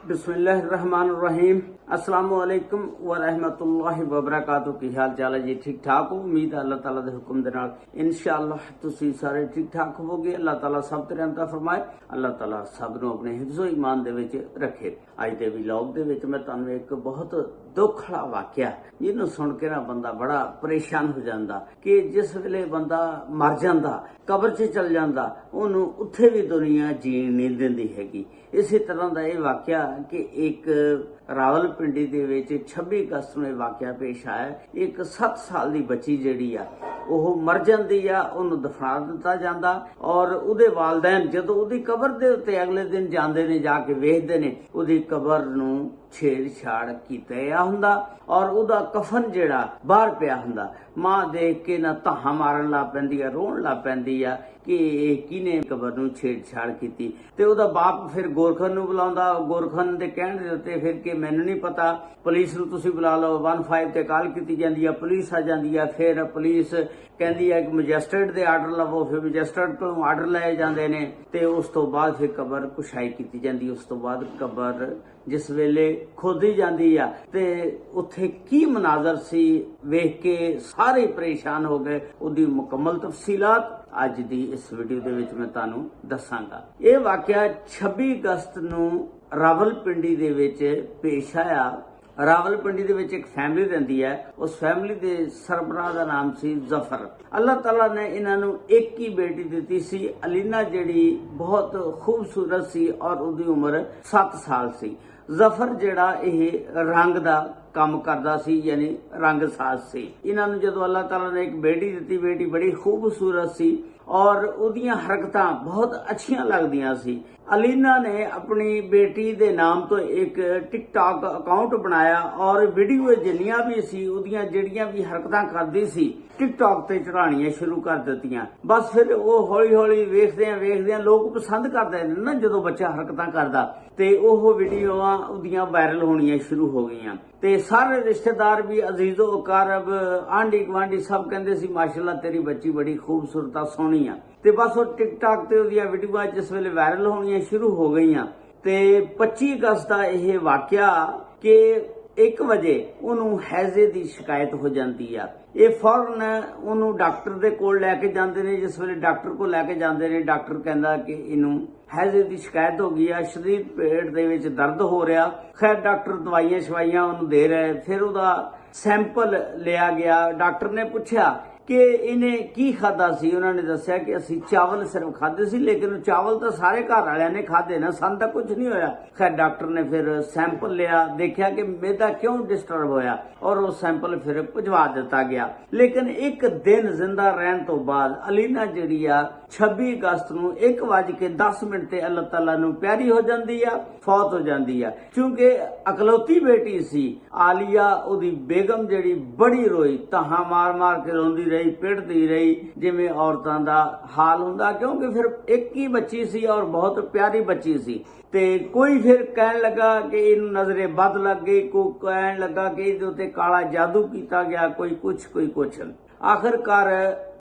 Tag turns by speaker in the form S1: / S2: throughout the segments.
S1: बिस्मिल्लाहिर्रहमानिर्रहीम। अस्सलामुअलैकुम व रहमतुल्लाहि व बरकातुहू। की हाल चाल है जी? ठीक ठाक हो? उम्मीद है अल्लाह ताला दे हुक्म दे नाल इंशाअल्लाह तुसी सारे ठीक ठाक होवोगे। अल्लाह ताला सब ते रहमत फरमाए। अल्लाह ताला सब नूं अपने हिफ्ज़ो ईमान दे विच रखे। अज दे व्लॉग दे विच मैं तुहानूं एक बहुत दुख वाला वाकिया जिन्हों सुन के ना बंदा बड़ा परेशान हो जाता कि जिस वेले बंदा मर जाता कबर च चल जाता उन्होंने उत्थे भी दुनिया जीण नहीं देंदी हैगी। इसी तरह का यह वाकिया कि एक रावलपिंडी दे विच 26 अगस्त में वाकिया पेश आया। एक 7 साल की बच्ची जिहड़ी आ ਉਹ मर जाती आ, ਉਹਨੂੰ दफना दिता जाता और ਉਹਦੇ वालदैन ਜਦੋਂ ਉਹਦੀ कबर ਦੇ ਉੱਤੇ अगले दिन ਜਾਂਦੇ ਨੇ ਜਾ ਕੇ ਵੇਖਦੇ ਨੇ ਉਹਦੀ कबर ਨੂੰ छेड़छाड़ किया हुंदा और ਉਹਦਾ कफन ਜਿਹੜਾ बाहर पिया हुंदा। मां देख के ना धाहां मारन लग पैंदी आ, रोण लग पैंदी आ कि किने कबर नूं छेड़छाड़ कीती। ते ਉਹਦਾ बाप फिर गोरखन नूं बुलाउंदा। गोरखन दे कहण दे उत्ते फिर कि मैनूं नहीं पता, पुलिस नूं तुसीं बुला लो। 15 ते कॉल कीती जांदी आ, पुलिस आ जांदी आ। फिर पुलिस कहंदी है कि मजिस्ट्रेट दे आर्डर लवो। फिर मजिस्ट्रेट कोलों आर्डर लए जांदे ने ते उस तो बाद फिर कबर कुशाई कीती जांदी। उस तो बाद कबर जिस वेले खोदी जाती आ ते उत्थे की मनाजर सी वेख के सारे परेशान हो गए। उहदी मुकम्मल तफसीलात अज दी इस वीडियो दे विच मैं तुहानूं दस्सांगा। यह वाकिया 26 अगस्त नूं रावलपिंडी दे विच पेश आया। रावलपिंडी दे विच एक फैमिली रहिंदी है। उस फैमिली दे सरबराह दा नाम सी जफर। अल्लाह ताला ने इन्हां नूं एक ही बेटी दिती सी, अलीना, जिहड़ी बहुत खूबसूरत सी और उहदी उम्र 7 साल सी। जफर जिहड़ा यह रंग दा काम करदा सी, यानी रंग साज सी। इन्हां नूं जदों अल्लाह ताला ने एक बेटी दिती, बेटी बड़ी खूबसूरत सी और उहदियां हरकतां बहुत अच्छियां लगदियां सी। अलीना ने अपनी बेटी दे नाम तो एक टिकटॉक अकाउंट बनाया और वीडियो जिन्नियां भी सी उहदियां जिहड़ियां भी हरकतां करदी सी टिकटॉक ते चढ़ाणियां शुरू कर दित्तियां। बस फिर वो हौली हौली वेखदे लोग पसंद करदे ने ना जदों बच्चा हरकतां करदा ते ओह वीडियोआं उहदियां वायरल होणियां शुरू हो गईयां। ते सारे रिश्तेदार भी अजीजो अकारब आंढी गुआंढी सब कहंदे सी माशाअल्लाह तेरी बच्ची बड़ी खूबसूरत आ, सोहणी आ। ते बस वो टिकटॉक ते उहदियां वीडियोआं जिस वेले वायरल होणियां शुरू हो गईयां ते 25 अगस्त का यह वाकिया कि 1 बजे उन्होंने हैजे की शिकायत हो जाती है। ये फौरन उन्होंने डॉक्टर दे कोल लैके जाते हैं। जिस वेले डॉक्टर को लैके जाते हैं, डॉक्टर कहता कि इनू हैजे की शिकायत हो गई है, शरीर पेट दे विच दर्द हो रहा। खैर डॉक्टर दवाइयां शवाइयां उन्होंने दे रहे। फिर उसका सैंपल लिया गया। डॉक्टर ने पूछा कि इन्हें की खादा सी। उन्होंने दस्सिया कि असी चावल सिर्फ खादे सी, लेकिन चावल तो सारे घर वालियां ने खादे ना, सन तां कुछ नहीं होया। खैर डॉक्टर ने फिर सैंपल लिया, देखा कि मेदा क्यों डिस्टर्ब होया और वो सैंपल फिर भिजवा दिता गया। लेकिन एक दिन जिंदा रहने तो बाद अलीना जिहड़ी आ 26 अगस्त नूं 1:10 ते अल्लाह ताला नूं प्यारी हो जाती है, फौत हो जाती है। क्योंकि अकलौती बेटी सी आलिया, उहदी बेगम जिहड़ी बड़ी रोई, तहां मार मार के रोंदी रही, पिटदी रही जिवें औरतां दा हाल हुंदा। क्योंकि फिर एक ही बच्ची सी और बहुत प्यारी बच्ची सी। ते कोई फिर कहन लगा कि इनू नजरे बद लग गई, कोई कहन लगा कि इहदे उत्ते काला जादू कीता गया, कोई कुछ। आखिरकार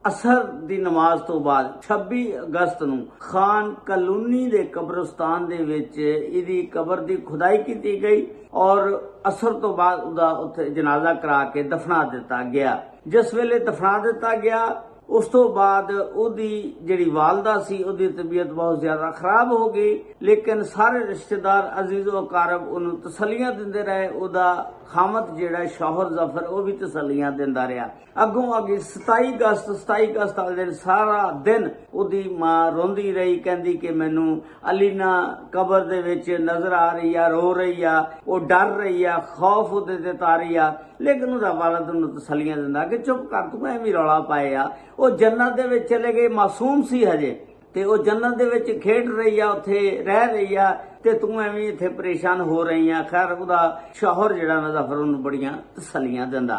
S1: असर दी नमाज तो बाद 26 अगस्त नूं खान कलोनी दे कब्रिस्तान दे विच इहदी कबर दी खुदाई कीती गई और असर तो बाद उहदा उत्थे जनाजा करा के दफना दिता गया। जिस वेले दफना दिता गया उस तो बाद उहदी जिहड़ी वालदा सी उहदी तबीयत बहुत ज्यादा खराब हो गई। लेकिन सारे रिश्तेदार अजीजो अकारब उन्होंने तसलियां दिंदे रहे। उहदा खामत जिहड़ा शौहर जफर वो भी तसलियां दिंदा रहा। अगों अगे 27 अगस्त वाले दिन सारा दिन उहदी मां रोंदी रही, कहंदी कि मैनू अलीना कबर दे विच नजर आ रही आ, रो रही आ, वो डर रही आ, खौफ उहदे ते तारी आ। लेकिन उहदा वालिद उहनूं तसलियां दिंदा कि चुप कर, तूं एवें रौला पाए आ। वो जन्नत दे विच चले गए, मासूम सी हजे ते वो जन्नत दे विच खेड रही आ, उत्थे रह रही आ ते तू एवें इत्थे परेशान हो रही आ। खैर उहदा शौहर जिहड़ा ना जफर उहनूं बड़ियां तसलियां दिंदा।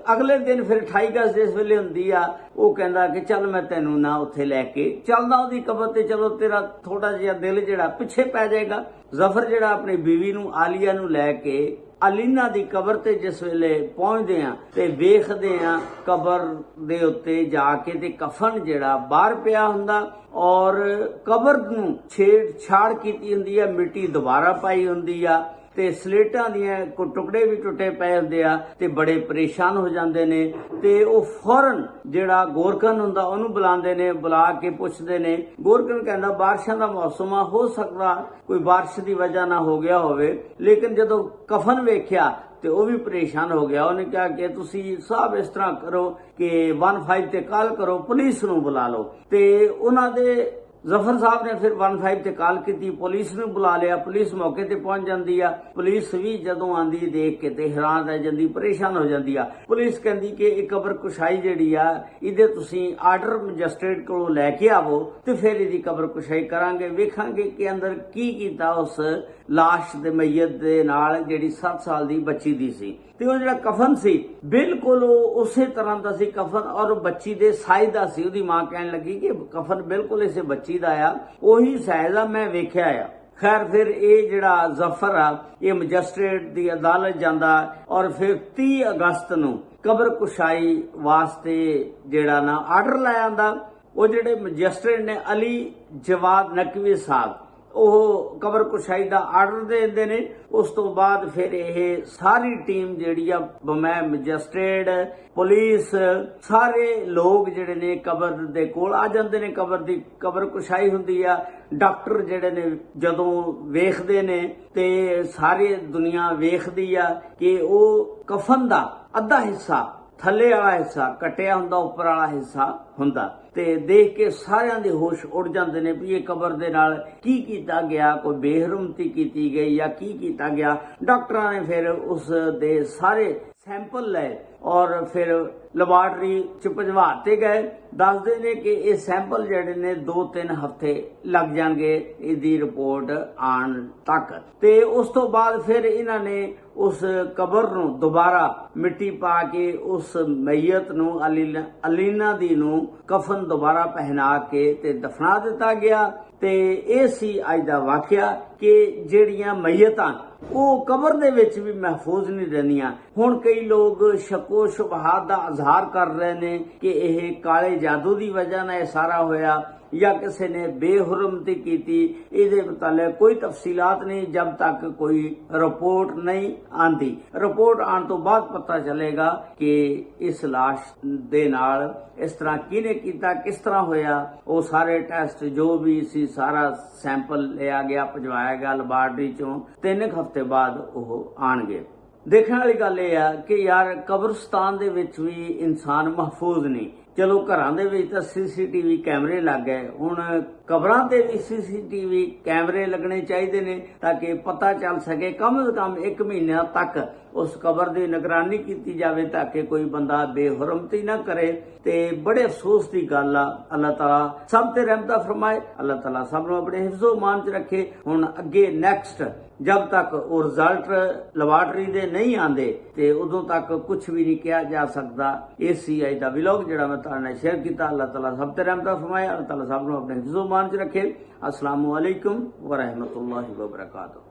S1: अगले दिन फिर 28 अगस्त जिस वेले हुंदी आ वो कहंदा कि चल मैं तैनूं ना उत्थे लैके चलदा उहदी कबर ते, चलो तेरा थोड़ा जिहा दिल जिहड़ा पिछे पै जाएगा। जफर जिहड़ा अपनी बीवी नूं आलिया नूं लैके अलीना दी कबर ते जिस वेले पहुंचदे आ ते वेखदे आ कबर दे उत्ते जाके ते कफन जिहड़ा बाहर पिया हुंदा और कबर नूं छेड़छाड़ कीती हुंदी है, ਮਿੱਟੀ ਦੁਬਾਰਾ ਪਾਈ ਹੁੰਦੀ ਆ ਤੇ ਸਲੇਟਾਂ ਦੀਆਂ ਟੁਕੜੇ ਵੀ ਟੁੱਟੇ ਪਏ ਹੁੰਦੇ ਆ ਤੇ ਬੜੇ ਪਰੇਸ਼ਾਨ ਹੋ ਜਾਂਦੇ ਨੇ ਤੇ ਉਹ ਫੌਰਨ ਜਿਹੜਾ ਗੋਰਖਨ ਹੁੰਦਾ ਉਹਨੂੰ ਬੁਲਾਉਂਦੇ ਨੇ, ਬੁਲਾ ਕੇ ਪੁੱਛਦੇ ਨੇ। ਗੋਰਖਨ ਕਹਿੰਦਾ ਬਾਰਿਸ਼ਾਂ ਦਾ ਮੌਸਮ ਆ, ਹੋ ਸਕਦਾ ਕੋਈ ਬਾਰਿਸ਼ ਦੀ ਵਜ੍ਹਾ ਨਾਲ ਹੋ ਗਿਆ ਹੋਵੇ। ਲੇਕਿਨ ਜਦੋਂ ਕਫਨ ਵੇਖਿਆ ਤੇ ਉਹ ਵੀ ਪਰੇਸ਼ਾਨ ਹੋ ਗਿਆ। ਉਹਨੇ ਕਿਹਾ ਕਿ ਤੁਸੀਂ ਸਾਹਿਬ ਇਸ ਤਰ੍ਹਾਂ ਕਰੋ ਕਿ 15 ਤੇ ਕਾਲ ਕਰੋ, ਪੁਲਿਸ ਨੂੰ ਬੁਲਾ ਲਓ। ਤੇ ਉਹਨਾਂ ਦੇ ਜ਼ਫਰ ਸਾਹਿਬ ਨੇ ਫਿਰ 15 ਤੇ ਕਾਲ ਕੀਤੀ, ਪੁਲਿਸ ਨੂੰ ਬੁਲਾ ਲਿਆ। ਪੁਲਿਸ ਮੌਕੇ ਤੇ ਪਹੁੰਚ ਜਾਂਦੀ ਆ। ਪੁਲਿਸ ਵੀ ਜਦੋਂ ਆਂਦੀ ਦੇਖ ਕੇ ਤੇ ਹੈਰਾਨ ਰਹਿ ਜਾਂਦੀ, ਪਰੇਸ਼ਾਨ ਹੋ ਜਾਂਦੀ ਆ। ਪੁਲਿਸ ਕਹਿੰਦੀ ਕਿ ਇਹ ਕਬਰ ਕੁਸ਼ਾਈ ਜਿਹੜੀ ਆ ਇਹਦੇ ਤੁਸੀਂ ਆਰਡਰ ਮੈਜਿਸਟ੍ਰੇਟ ਕੋਲੋਂ ਲੈ ਕੇ ਆਵੋ ਤੇ ਫਿਰ ਇਹਦੀ ਕਬਰ ਕੁਸ਼ਾਈ ਕਰਾਂਗੇ, ਵੇਖਾਂਗੇ ਕਿ ਅੰਦਰ ਕੀ ਕੀਤਾ ਉਸ ਲਾਸ਼ ਦੇ ਮਈਤ ਦੇ ਨਾਲ ਜਿਹੜੀ 7 ਸਾਲ ਦੀ ਬੱਚੀ ਦੀ ਸੀ। ਤੇ ਉਹ ਜਿਹੜਾ ਕਫਨ ਸੀ ਬਿਲਕੁਲ ਉਸੇ ਤਰ੍ਹਾਂ ਦਾ ਸੀ ਕਫਨ, ਔਰ ਬੱਚੀ ਦੇ ਸਾਈਜ਼ ਦਾ ਸੀ। ਉਹਦੀ ਮਾਂ ਕਹਿਣ ਲੱਗੀ ਕਿ ਕਫਨ ਬਿਲਕੁਲ ਇਸੇ ਬੱਚੀ ਦਾ ਆ, ਉਹੀ ਸਾਈਜ਼ ਆ, ਮੈਂ ਵੇਖਿਆ ਆ। ਖੈਰ ਫਿਰ ਇਹ ਜਿਹੜਾ ਜ਼ਫਰ ਆ ਇਹ ਮੈਜਿਸਟ੍ਰੇਟ ਦੀ ਅਦਾਲਤ ਜਾਂਦਾ ਔਰ ਫਿਰ 30 ਅਗਸਤ ਨੂੰ ਕਬਰ ਕੁਸ਼ਾਈ ਵਾਸਤੇ ਜਿਹੜਾ ਨਾ ਆਰਡਰ ਲੈ ਆਂਦਾ। ਉਹ ਜਿਹੜੇ ਮੈਜਿਸਟ੍ਰੇਟ ਨੇ ਅਲੀ ਜਵਾਦ ਨਕਵੀ ਸਾਹਿਬ, ਉਹ ਕਬਰ ਕੁਸ਼ਾਈ ਦਾ ਆਰਡਰ ਦੇ ਦਿੰਦੇ ਨੇ। ਉਸ ਤੋਂ ਬਾਅਦ ਫਿਰ ਇਹ ਸਾਰੀ ਟੀਮ ਜਿਹੜੀ ਆ ਮੈਂ ਮੈਜਿਸਟ੍ਰੇਟ, ਪੁਲਿਸ, ਸਾਰੇ ਲੋਕ ਜਿਹੜੇ ਨੇ ਕਬਰ ਦੇ ਕੋਲ ਆ ਜਾਂਦੇ ਨੇ। ਕਬਰ ਕੁਸ਼ਾਈ ਹੁੰਦੀ ਆ। ਡਾਕਟਰ ਜਿਹੜੇ ਨੇ ਜਦੋਂ ਵੇਖਦੇ ਨੇ ਤੇ ਸਾਰੀ ਦੁਨੀਆ ਵੇਖਦੀ ਆ ਕਿ ਉਹ ਕਫਨ ਦਾ ਅੱਧਾ ਹਿੱਸਾ, ਥੱਲੇ ਵਾਲਾ ਹਿੱਸਾ ਕੱਟਿਆ ਹੁੰਦਾ, ਉੱਪਰ ਵਾਲਾ ਹਿੱਸਾ ਹੁੰਦਾ। ਤੇ ਦੇਖ ਕੇ ਸਾਰਿਆਂ ਦੇ ਹੋਸ਼ ਉੱਡ ਜਾਂਦੇ ਨੇ ਵੀ ਇਹ ਕਬਰ ਦੇ ਨਾਲ ਕੀ ਕੀਤਾ ਗਿਆ, ਕੋਈ ਬੇਹਰਮਤੀ ਕੀਤੀ ਗਈ ਜਾਂ ਕੀ ਕੀਤਾ ਗਿਆ। ਡਾਕਟਰਾਂ ਨੇ ਫਿਰ ਉਸ ਦੇ ਸਾਰੇ ਸੈਂਪਲ ਲਏ ਔਰ ਫਿਰ ਲੈਬਾਰਟਰੀ ਚ ਭਜਵਾਤੇ ਗਏ। ਦੱਸਦੇ ਨੇ ਕਿ ਇਹ ਸੈਂਪਲ ਜਿਹੜੇ ਨੇ 2-3 ਹਫ਼ਤੇ ਲੱਗ ਜਾਣਗੇ ਇਹਦੀ ਰਿਪੋਰਟ ਆਉਣ ਤੱਕ। ਤੇ ਉਸ ਤੋਂ ਬਾਅਦ ਫਿਰ ਇਹਨਾਂ ਨੇ ਉਸ ਕਬਰ ਨੂੰ ਦੁਬਾਰਾ ਮਿੱਟੀ ਪਾ ਕੇ ਉਸ ਮਈਤ ਨੂੰ ਅਲੀਨਾ ਦੀ ਨੂੰ ਕਫਨ ਦੁਬਾਰਾ ਪਹਿਨਾ ਕੇ ਤੇ ਦਫਨਾ ਦਿੱਤਾ ਗਿਆ। ਤੇ ਇਹ ਸੀ ਅੱਜ ਦਾ ਵਾਕਿਆ ਕਿ ਜਿਹੜੀਆਂ ਮਈਤਾਂ ਉਹ ਕਬਰ ਦੇ ਵਿੱਚ ਵੀ ਮਹਿਫੂਜ਼ ਨਹੀਂ ਰਹਿੰਦੀਆਂ। ਹੁਣ ਕਈ ਲੋਕ ਸ਼ੱਕੋ ਸ਼ੁਬਹਾਤ ਦਾ ਇਜ਼ਹਾਰ ਕਰ ਰਹੇ ਨੇ ਕਿ ਇਹ ਕਾਲੇ ਜਾਦੂ ਦੀ ਵਜ੍ਹਾ ਨਾਲ ਇਹ ਸਾਰਾ ਹੋਇਆ ਜਾਂ ਕਿਸੇ ਨੇ ਬੇਹੁਰਮਤੀ ਕੀਤੀ। ਇਹਦੇ ਮੁਤਾਲਿਕ ਕੋਈ ਤਫਸੀਲਾਤ ਨਹੀਂ ਜਦ ਤੱਕ ਕੋਈ ਰਿਪੋਰਟ ਨਹੀਂ ਆਂਦੀ। ਰਿਪੋਰਟ ਆਉਣ ਤੋਂ ਬਾਅਦ ਪਤਾ ਚੱਲੇਗਾ ਕਿ ਇਸ ਲਾਸ਼ ਦੇ ਨਾਲ ਇਸ ਤਰ੍ਹਾਂ ਕਿਹਨੇ ਕੀਤਾ, ਕਿਸ ਤਰ੍ਹਾਂ ਹੋਇਆ। ਉਹ ਸਾਰੇ ਟੈਸਟ ਜੋ ਵੀ ਸੀ ਸਾਰਾ ਸੈਂਪਲ ਲਿਆ ਗਿਆ, ਭਜਵਾਇਆ ਗਿਆ ਲੈਬਾਰਟਰੀ ਚੋਂ। 3 ਹਫ਼ਤੇ ਬਾਅਦ ਉਹ ਆਣਗੇ। ਦੇਖਣ ਵਾਲੀ ਗੱਲ ਇਹ ਆ ਕਿ ਯਾਰ ਕਬਰਸਤਾਨ ਦੇ ਵਿੱਚ ਵੀ ਇਨਸਾਨ ਮਹਿਫੂਜ਼ ਨਹੀਂ। ਚਲੋ ਘਰਾਂ ਦੇ ਵਿੱਚ ਤਾਂ CCTV ਕੈਮਰੇ ਲੱਗ ਗਏ, ਹੁਣ ਕਬਰਾਂ ਤੇ ਵੀ CCTV ਕੈਮਰੇ ਲੱਗਣੇ ਚਾਹੀਦੇ ਨੇ ਤਾਂ ਕਿ ਪਤਾ ਚੱਲ ਸਕੇ ਕਮ ਸੇ ਕਮ 1 ਮਹੀਨਾ ਤੱਕ ਉਸ ਕਬਰ ਦੀ ਨਿਗਰਾਨੀ ਕੀਤੀ ਜਾਵੇ ਤਾਂ ਕਿ ਕੋਈ ਬੰਦਾ ਬੇਹੁਰਮਤੀ ਨਾ ਕਰੇ। ਤੇ ਬੜੇ ਅਫਸੋਸ ਦੀ ਗੱਲ ਆ। ਅੱਲਾਹ ਤਾਲਾ ਸਭ ਤੇ ਰਹਿਮਤਾਂ ਫਰਮਾਏ, ਅੱਲਾਹ ਤਾਲਾ ਸਭ ਨੂੰ ਆਪਣੇ ਹਿਫਜ਼ੋ ਮਾਨ ਚ ਰੱਖੇ। ਹੁਣ ਅੱਗੇ ਨੈਕਸਟ ਜਦ ਤੱਕ ਉਹ ਰਿਜ਼ਲਟ ਲੈਬਾਰਟਰੀ ਦੇ ਨਹੀਂ ਆਂਦੇ ਤੇ ਉਦੋਂ ਤੱਕ ਕੁਝ ਵੀ ਨਹੀਂ ਕਿਹਾ ਜਾ ਸਕਦਾ। ਇਹ ਸੀ ਅੱਜ ਦਾ ਵਲੌਗ ਜਿਹੜਾ ਮੈਂ ਤੁਹਾਡੇ ਨਾਲ ਸ਼ੇਅਰ ਕੀਤਾ। ਅੱਲਾਹ ਤਾਲਾ ਸਭ ਤੇ ਰਹਿਮਤਾਂ ਫਰਮਾਏ, ਅੱਲਾਹ ਤਾਲਾ ਸਭ ਨੂੰ ਆਪਣੇ ਹਿਫਜ਼ੋ ਮਾਨ ਚ ਰੱਖੇ। अस्सलामु अलैकुम व रहमतुल्लाहि व बरकातुहू।